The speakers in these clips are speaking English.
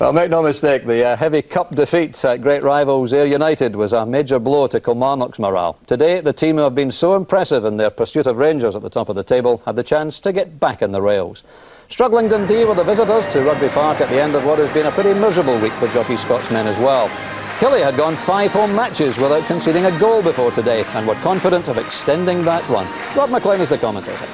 Well, make no mistake, the heavy cup defeat at great rivals Ayr United was a major blow to Kilmarnock's morale. Today, the team who have been so impressive in their pursuit of Rangers at the top of the table had the chance to get back in the rails. Struggling Dundee were the visitors to Rugby Park at the end of what has been a pretty miserable week for Jockey Scott's men as well. Killie had gone 5 home matches without conceding a goal before today and were confident of extending that run. Rob McCoist is the commentator.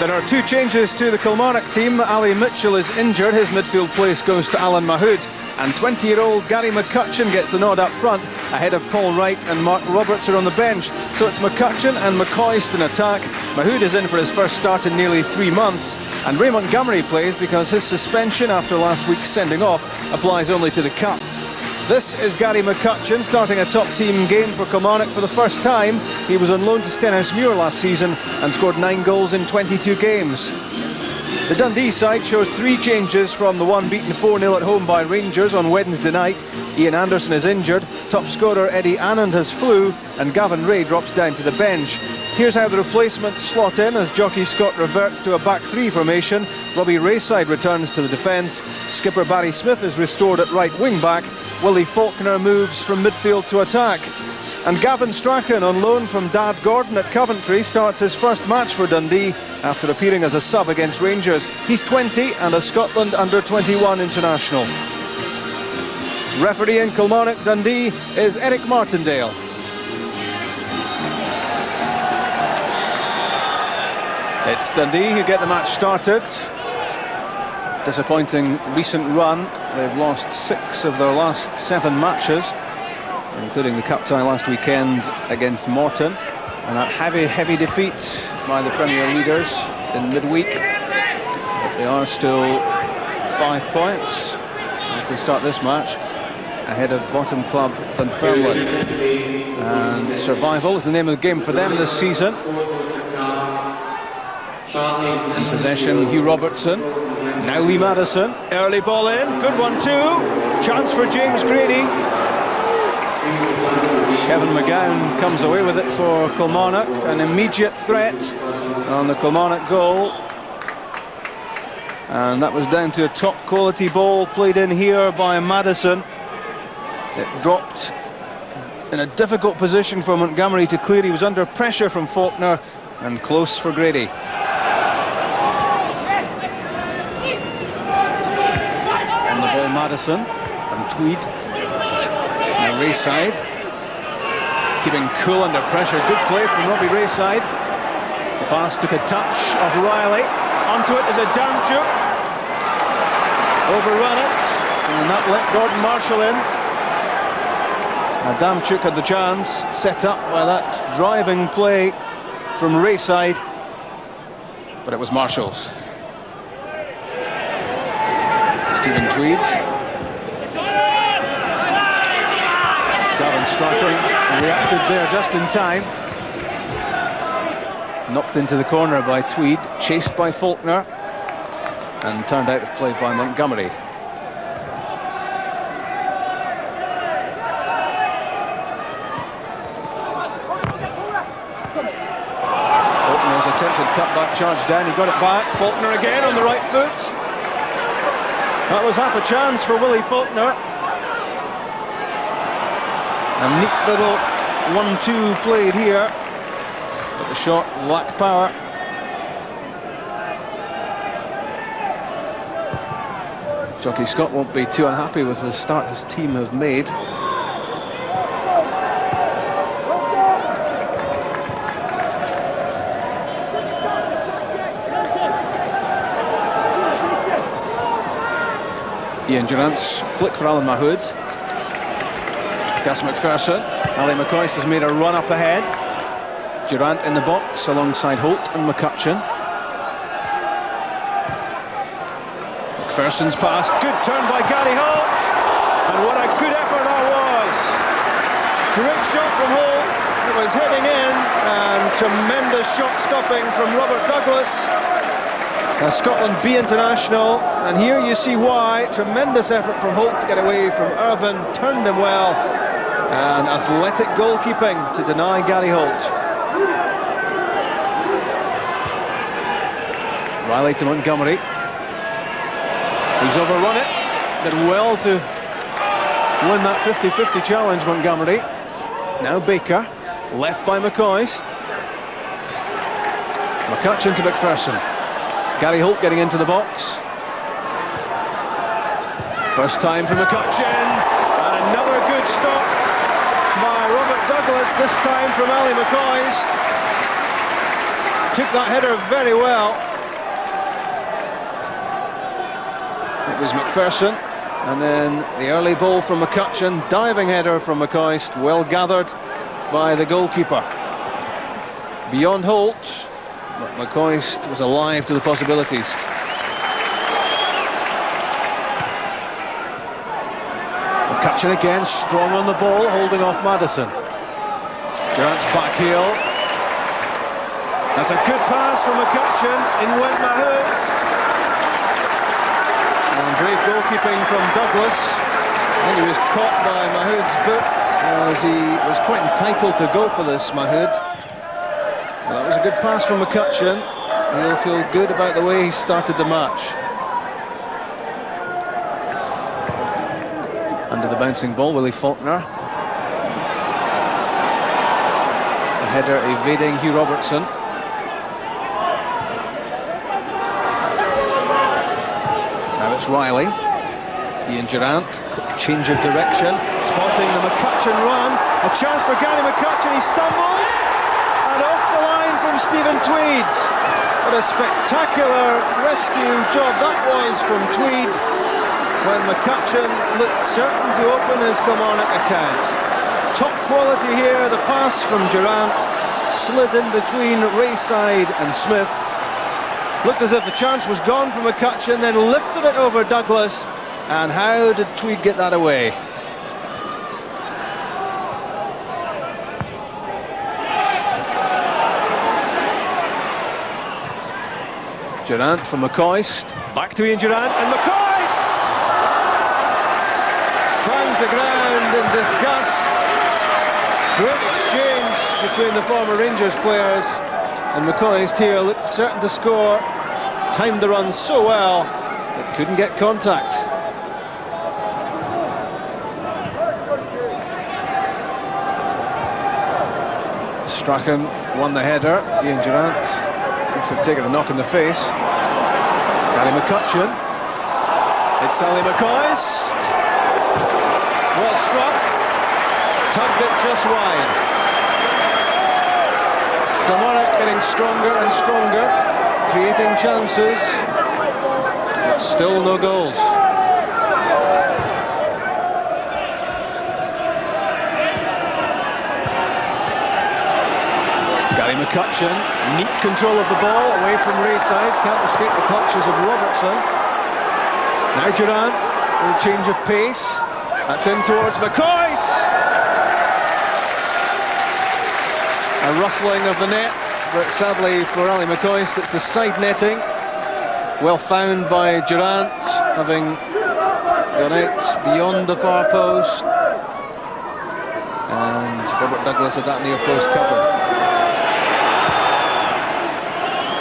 There are 2 changes to the Kilmarnock team. Ali Mitchell is injured. His midfield place goes to Alan Mahood. And 20-year-old Gary McCutcheon gets the nod up front, ahead of Paul Wright and Mark Roberts are on the bench. So it's McCutcheon and McCoist in attack. Mahood is in for his first start in nearly 3 months. And Ray Montgomery plays because his suspension after last week's sending off applies only to the Cup. This is Gary McCutcheon starting a top-team game for Kilmarnock for the first time. He was on loan to Stenhousemuir last season and scored 9 goals in 22 games. The Dundee side shows 3 changes from the one beaten 4-0 at home by Rangers on Wednesday night. Ian Anderson is injured, top scorer Eddie Anand has flu, and Gavin Ray drops down to the bench. Here's how the replacements slot in as Jockey Scott reverts to a back 3 formation. Robbie Rayside returns to the defence. Skipper Barry Smith is restored at right wing back. Willie Faulkner moves from midfield to attack. And Gavin Strachan, on loan from Dad Gordon at Coventry, starts his first match for Dundee after appearing as a sub against Rangers. He's 20 and a Scotland under-21 international. Referee in Kilmarnock Dundee is Eric Martindale. It's Dundee who get the match started. Disappointing recent run. They've lost 6 of their last 7 matches, including the cup tie last weekend against Morton, and that heavy defeat by the Premier leaders in midweek. But they are still 5 points as they start this match, ahead of bottom club Dunfermline. And survival is the name of the game for them this season. In possession, Hugh Robertson. Now Lee Madison. Early ball in. Good one too. Chance for James Grady. Kevin McGowne comes away with it for Kilmarnock. An immediate threat on the Kilmarnock goal. And that was down to a top quality ball played in here by Madison. It dropped in a difficult position for Montgomery to clear. He was under pressure from Faulkner and close for Grady. On the ball Madison and Tweed. Now Rayside, keeping cool under pressure. Good play from Robbie Rayside. The pass took a touch of Reilly. Onto it is a Damchuk. Overrun it, and that let Gordon Marshall in. Now Damchuk had the chance, set up by that driving play from Rayside, but it was Marshall's. Stephen Tweed. Gavin Strachan reacted there just in time. Knocked into the corner by Tweed, chased by Faulkner, and turned out of play by Montgomery. Faulkner's attempted cutback charge down, he got it back. Faulkner again on the right foot. That was half a chance for Willie Faulkner. A neat little 1-2 played here, but the shot lacked power. Jockey Scott won't be too unhappy with the start his team have made. Ian Durrant's flick for Alan Mahood. Gus MacPherson. Ali McCoist has made a run up ahead. Durrant in the box alongside Holt and McCutcheon. MacPherson's pass, good turn by Gary Holt, and what a good effort that was. Great shot from Holt, it was heading in, and tremendous shot stopping from Robert Douglas, a Scotland B international, and here you see why. Tremendous effort from Holt to get away from Irvine, turned him well, and athletic goalkeeping to deny Gary Holt. Reilly to Montgomery. He's overrun it. did well to win that 50-50 challenge, Montgomery. Now Baker, left by McCoist. McCutcheon to MacPherson. Gary Holt getting into the box. First time for McCutcheon, and another good stop by Robert Douglas, this time from Ali McCoist. Took that header very well. It was MacPherson, and then the early ball from McCutcheon, diving header from McCoist, well gathered by the goalkeeper. Beyond Holt, but McCoist was alive to the possibilities. McCutcheon again, strong on the ball, holding off Madison. Durrant's back heel. That's a good pass from McCutcheon, in went Mahood. And brave goalkeeping from Douglas. I think he was caught by Mahood's boot, as he was quite entitled to go for this, Mahood. Well, that was a good pass from McCutcheon. He'll feel good about the way he started the match. Under the bouncing ball, Willie Faulkner. A header evading Hugh Robertson. Now it's Reilly. Ian Durrant, quick change of direction, spotting the McCutcheon run. A chance for Gary McCutcheon, he stumbled, and off the line from Stephen Tweed. What a spectacular rescue job that was from Tweed, when McCutcheon looked certain to open his Kilmarnock account. Top quality here, the pass from Durrant, slid in between Rayside and Smith. Looked as if the chance was gone for McCutcheon, then lifted it over Douglas, and how did Tweed get that away? Durrant from McCoist, back to Ian Durrant, and McCoist finds the ground in disgust. Great exchange between the former Rangers players, and McCoist here looked certain to score, timed the run so well, but couldn't get contact. Strachan won the header. Ian Durrant seems to have taken a knock in the face. Gary McCutcheon. It's Ali McCoist. Well struck. Tugged it just wide. Kilmarnock getting stronger and stronger, creating chances, but still no goals. Gary McCutcheon, neat control of the ball, away from Rayside, can't escape the clutches of Robertson. Now Durrant, a little change of pace, that's in towards McCoist. A rustling of the net, but sadly for Ali McCoist, it's the side netting. Well found by Durrant, having gone out beyond the far post. And Robert Douglas had that near post covered.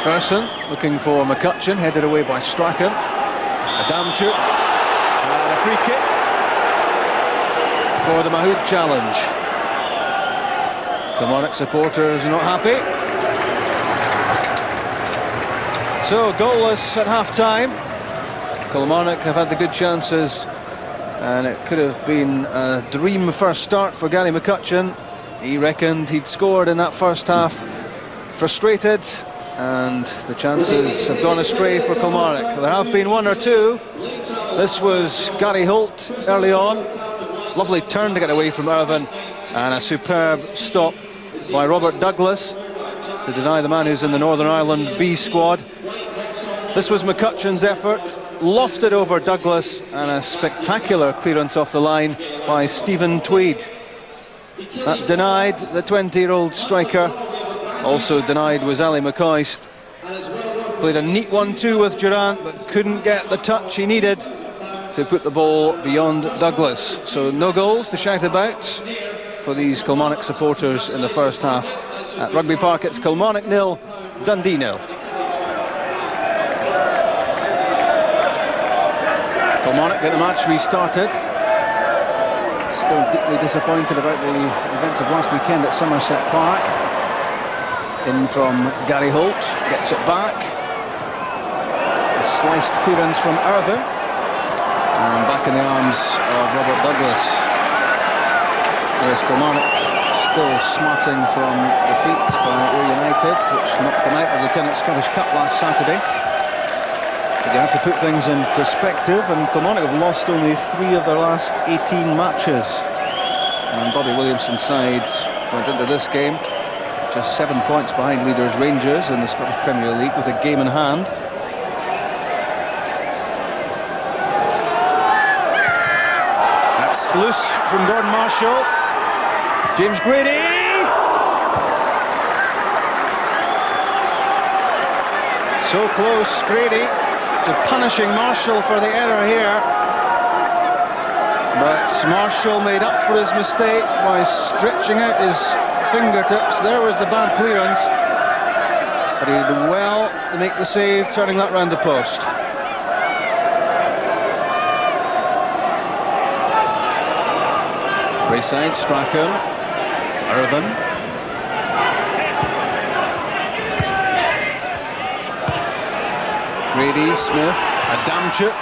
MacPherson looking for McCutcheon, headed away by Strachan. Adamchuk, and a free kick for the Mahood challenge. Kilmarnock supporters not happy. So goalless at half-time. Kilmarnock have had the good chances, and it could have been a dream first start for Gary McCutcheon. He reckoned he'd scored in that first half. Frustrated, and the chances have gone astray for Kilmarnock. There have been one or two. This was Gary Holt early on. Lovely turn to get away from Irvine, and a superb stop by Robert Douglas to deny the man who's in the Northern Ireland B squad. This was McCutcheon's effort, lofted over Douglas, and a spectacular clearance off the line by Stephen Tweed. That denied the 20-year-old striker. Also denied was Ali McCoist. Played a neat 1-2 with Durrant, but couldn't get the touch he needed to put the ball beyond Douglas. So no goals to shout about for these Kilmarnock supporters in the first half. At Rugby Park, it's Kilmarnock 0, Dundee 0. Kilmarnock get the match restarted. Still deeply disappointed about the events of last weekend at Somerset Park. In from Gary Holt, gets it back. A sliced clearance from Irvin. And back in the arms of Robert Douglas. Yes, Kilmarnock still smarting from defeat by Ayr United, which knocked them out of the Lieutenant Scottish Cup last Saturday. But you have to put things in perspective, and Kilmarnock have lost only 3 of their last 18 matches. And Bobby Williamson's side went into this game just 7 points behind leaders Rangers in the Scottish Premier League with a game in hand. That's loose from Gordon Marshall. James Grady. So close, Grady, to punishing Marshall for the error here. But Marshall made up for his mistake by stretching out his fingertips. There was the bad clearance. But he did well to make the save, turning that round the post. Wayside, Strachan, Irvin. Grady, Smith, Adamchuk.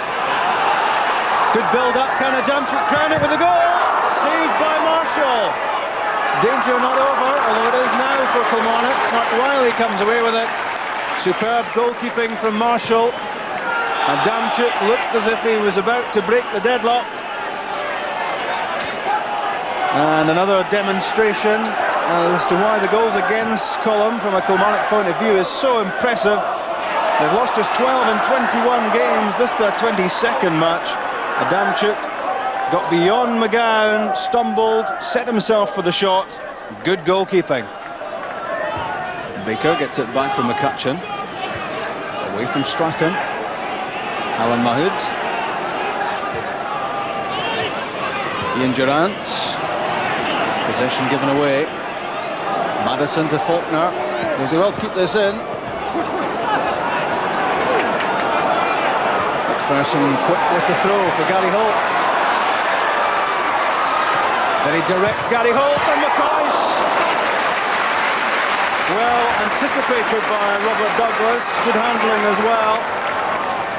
Good build-up, can Adamchuk crown it with a goal? Saved by Marshall. Danger not over, although it is now for Kilmarnock. Mark Reilly comes away with it. Superb goalkeeping from Marshall. Adamchuk looked as if he was about to break the deadlock. And another demonstration as to why the goals against column from a Kilmarnock point of view is so impressive. They've lost just 12 in 21 games. This is their 22nd match. Adamchuk got beyond McGowne, stumbled, set himself for the shot. Good goalkeeping. Baker gets it back from McCutcheon. Away from Strachan. Alan Mahood. Ian Durrant. Possession given away. Madison to Faulkner. They'll do well to keep this in. MacPherson quick with the throw for Gary Holt. Very direct Gary Holt and McCoist. Well anticipated by Robert Douglas. Good handling as well.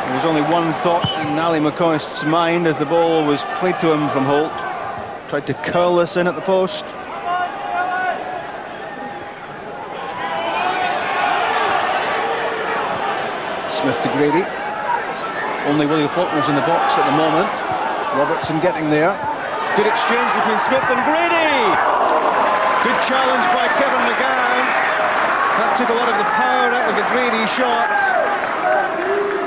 There was only one thought in Ali McCoist's mind as the ball was played to him from Holt. Tried to curl this in at the post. Smith to Grady. Only Willie Faulkner's in the box at the moment. Robertson getting there. Good exchange between Smith and Grady. Good challenge by Kevin McGowne. That took a lot of the power out of the Grady shot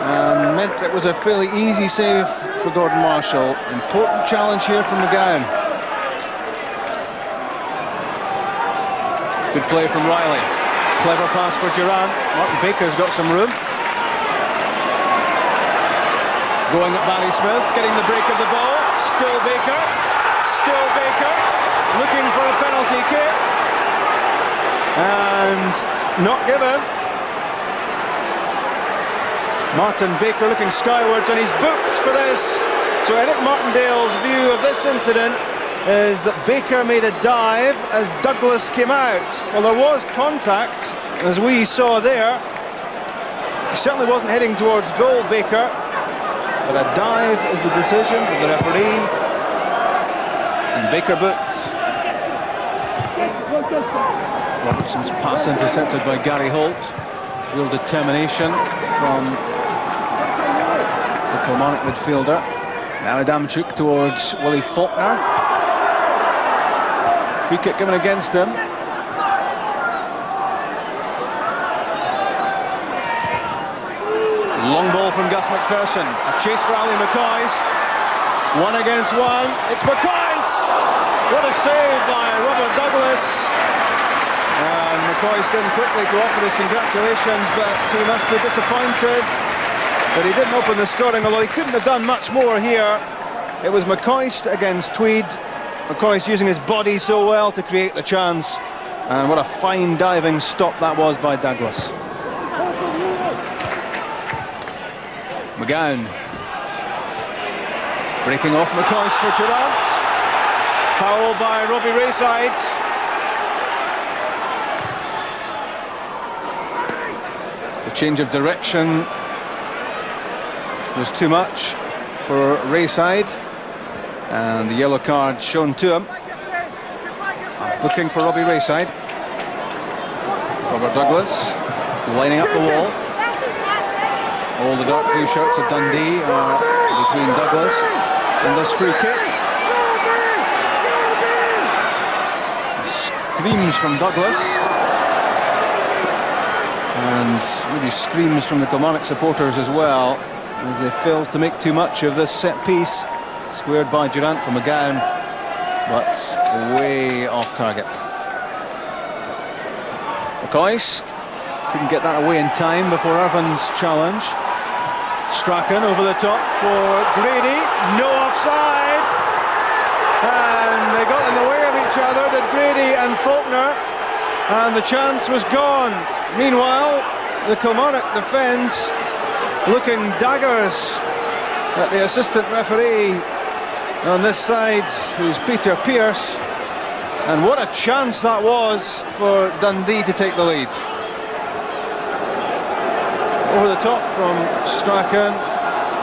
and meant it was a fairly easy save for Gordon Marshall. Important challenge here from McGowne. Good play from Reilly. Clever pass for Durrant. Martin Baker's got some room. Going at Barry Smith, getting the break of the ball. Still Baker. Still Baker. Looking for a penalty kick. And not given. Martin Baker looking skywards, and he's booked for this. So Eric Martindale's view of this incident is that Baker made a dive as Douglas came out. Well, there was contact, as we saw there. He certainly wasn't heading towards goal, Baker. But a dive is the decision of the referee. And Baker booked. Robertson's pass intercepted by Gary Holt. Real determination from the Kilmarnock midfielder. Now Adamchuk towards Willie Faulkner. Free kick given against him. Long ball from Gus MacPherson. A chase for Ali McCoist. 1 against 1. It's McCoist! What a save by Robert Douglas. And McCoist in quickly to offer his congratulations, but he must be disappointed that he didn't open the scoring, although he couldn't have done much more here. It was McCoist against Tweed. McCoist using his body so well to create the chance. And what a fine diving stop that was by Douglas. McGowne. Breaking off McCoist for Durrant. Foul by Robbie Rayside. The change of direction was too much for Rayside, and the yellow card shown to him. Looking for Robbie Rayside. Robert Douglas lining up the wall. All the dark blue shirts of Dundee are between Douglas and this free kick. Screams from Douglas, and really screams from the Kilmarnock supporters as well, as they failed to make too much of this set piece. Squared by Durrant for McGowne, but way off target. McCoist couldn't get that away in time before Irvin's challenge. Strachan over the top for Grady, no offside, and they got in the way of each other, did Grady and Faulkner, and the chance was gone. Meanwhile, the Kilmarnock defence looking daggers at the assistant referee on this side, who's Peter Pearce, and what a chance that was for Dundee to take the lead. Over the top from Strachan,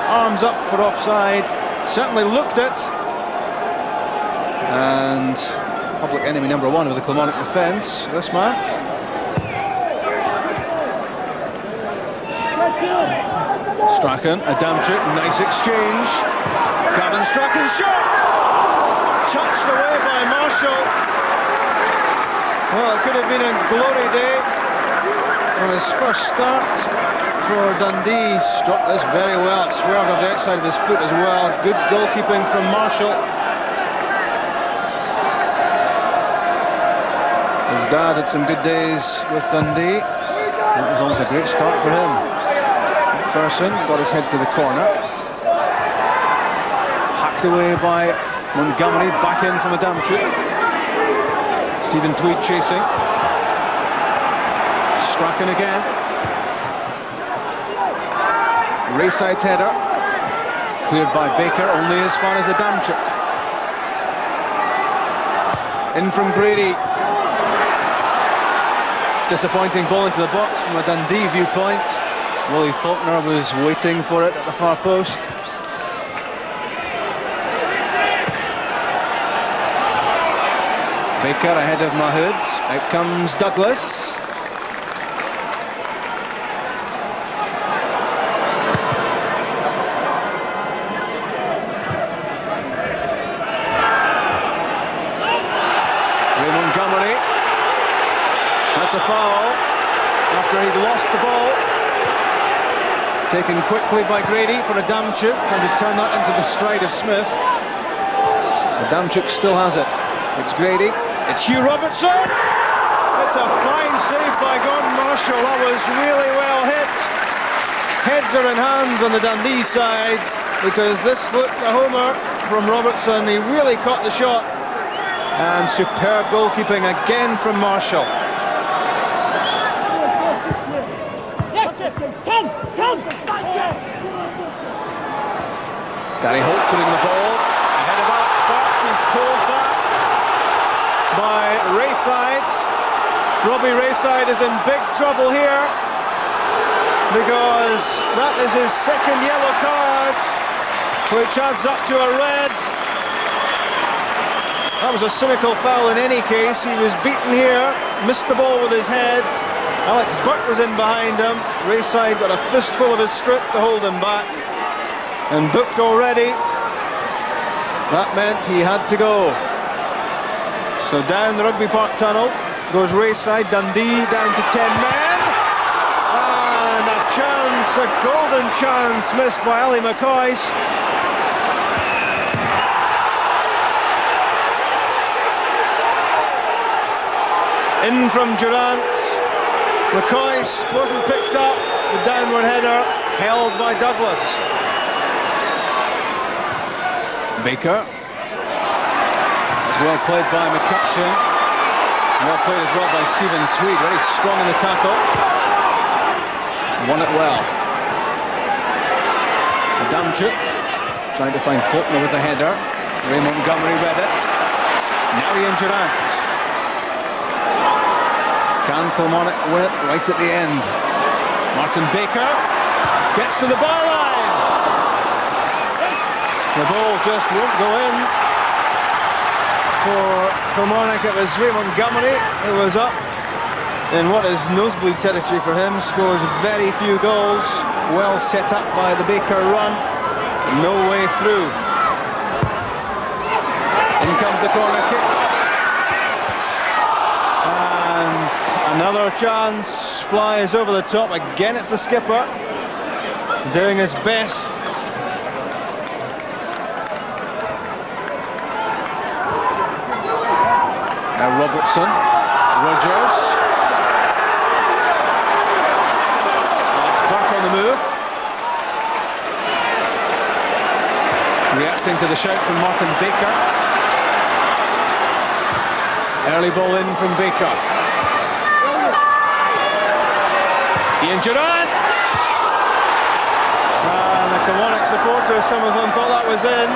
arms up for offside, certainly looked it, and public enemy number one of the Kilmarnock defence, this man. Strachan, Adamczyk, nice exchange. Gavin Strachan's shot! Touched away by Marshall. Well, it could have been a glory day on his first start for Dundee. Struck this very well, it swerved off the outside of his foot as well. Good goalkeeping from Marshall. His dad had some good days with Dundee. That was always a great start for him. MacPherson got his head to the corner. Hacked away by Montgomery, back in from Adamczyk. Stephen Tweed chasing. Strachan again. Rayside's header, cleared by Baker, only as far as Adamczyk. In from Grady. Disappointing ball into the box from a Dundee viewpoint. Willie Faulkner was waiting for it at the far post. Baker ahead of Mahood. Out comes Douglas. Montgomery. That's a foul after he'd lost the ball. Taken quickly by Grady for Adamczyk, trying to turn that into the stride of Smith. Adamczyk still has it. It's Grady. It's Hugh Robertson. It's a fine save by Gordon Marshall. That was really well hit. Heads are in hands on the Dundee side, because this looked a homer from Robertson. He really caught the shot. And superb goalkeeping again from Marshall. Gary Holt putting the ball ahead of Alex Burke. He's pulled back by Rayside. Robbie Rayside is in big trouble here, because that is his second yellow card, which adds up to a red. That was a cynical foul in any case. He was beaten here, missed the ball with his head. Alex Burke was in behind him. Rayside got a fistful of his strip to hold him back, and booked already. That meant he had to go. So down the Rugby Park tunnel goes Rayside. Dundee down to 10 men. And a chance, a golden chance missed by Ali McCoist. In from Durrant. McCoist wasn't picked up. The downward header held by Douglas. Baker. It's well played by McCutcheon. Well played as well by Stephen Tweed. Very strong in the tackle. Won it well. Adamczyk. Trying to find Faulkner with a header. Ray Montgomery read it. Now he and Durrant. Can Kilmarnock win it right at the end? Martin Baker gets to the byline. The ball just won't go in. For Kilmarnock, it was Ray Montgomery who was up in what is nosebleed territory for him. Scores very few goals. Well set up by the Baker run. No way through. In comes the corner kick. And another chance. Flies over the top. Again, it's the skipper doing his best. Now Robertson. Rogers. That's Burke on the move. Reacting to the shout from Martin Baker. Early ball in from Baker. Ian Durrant! And the Kilmarnock supporters, some of them thought that was in.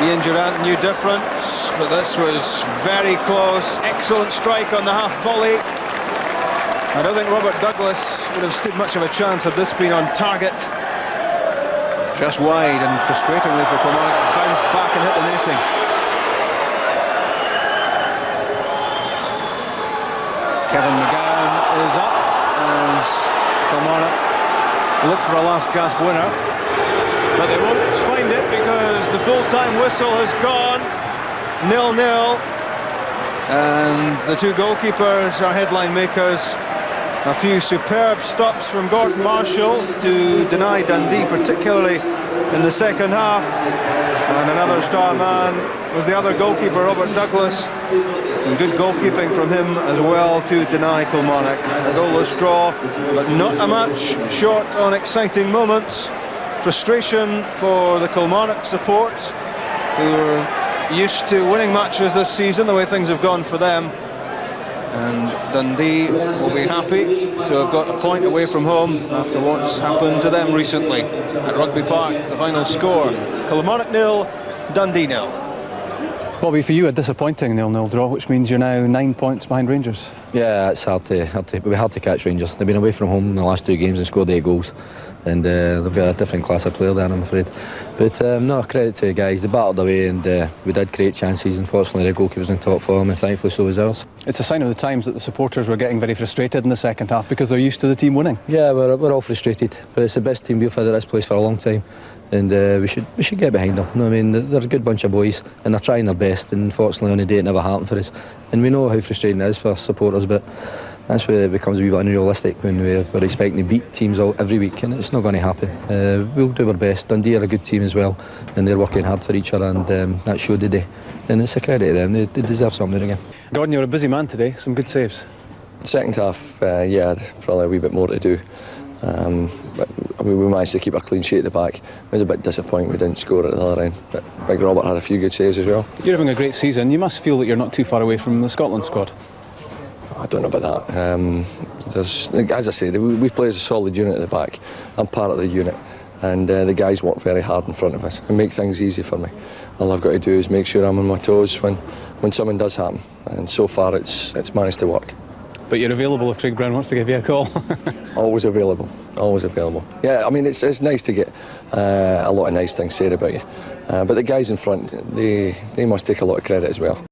Ian Durrant knew difference, but this was very close. Excellent strike on the half volley. I don't think Robert Douglas would have stood much of a chance had this been on target. Just wide, and frustratingly for Kilmarnock, it bounced back and hit the netting. Kevin McGowne is up as Kilmarnock look for a last gasp winner, but they won't find it because the full-time whistle has gone. 0-0, and the two goalkeepers are headline makers. A few superb stops from Gordon Marshall to deny Dundee, particularly in the second half, and another star man was the other goalkeeper, Robert Douglas. Some good goalkeeping from him as well to deny Kilmarnock. A goalless draw, but not a match short on exciting moments. Frustration for the Kilmarnock support, who are used to winning matches this season, the way things have gone for them. And Dundee will be happy to have got a point away from home after what's happened to them recently. At Rugby Park, the final score, Kilmarnock 0, Dundee 0. Bobby, for you a disappointing 0-0 draw, which means you're now 9 points behind Rangers. Yeah, it's hard to catch Rangers. They've been away from home in the last 2 games and scored 8 goals. And they've got a different class of player there, I'm afraid. But no, credit to the guys. They battled away, and we did create chances. Unfortunately, their goalkeeper was in top form, and thankfully so was ours. It's a sign of the times that the supporters were getting very frustrated in the second half because they're used to the team winning. Yeah, we're all frustrated, but it's the best team we've had at this place for a long time, and we should get behind them. You know what I mean? They're a good bunch of boys, and they're trying their best. And unfortunately, on the day it never happened for us. And we know how frustrating it is for supporters, but that's where it becomes a wee bit unrealistic when we're expecting to beat teams every week, and it's not going to happen. We'll do our best. Dundee are a good team as well, and they're working hard for each other, and that showed today. And it's a credit to them. They deserve something again. Gordon, you're a busy man today. Some good saves. Second half, yeah, probably a wee bit more to do. But we managed to keep a clean sheet at the back. It was a bit disappointing we didn't score at the other end, but Big Robert had a few good saves as well. You're having a great season. You must feel that you're not too far away from the Scotland squad. I don't know about that. As I say, we play as a solid unit at the back. I'm part of the unit, and the guys work very hard in front of us and make things easy for me. All I've got to do is make sure I'm on my toes when something does happen, and so far it's managed to work. But you're available if Craig Brown wants to give you a call. Always available, always available. Yeah, I mean, it's nice to get a lot of nice things said about you, but the guys in front, they must take a lot of credit as well.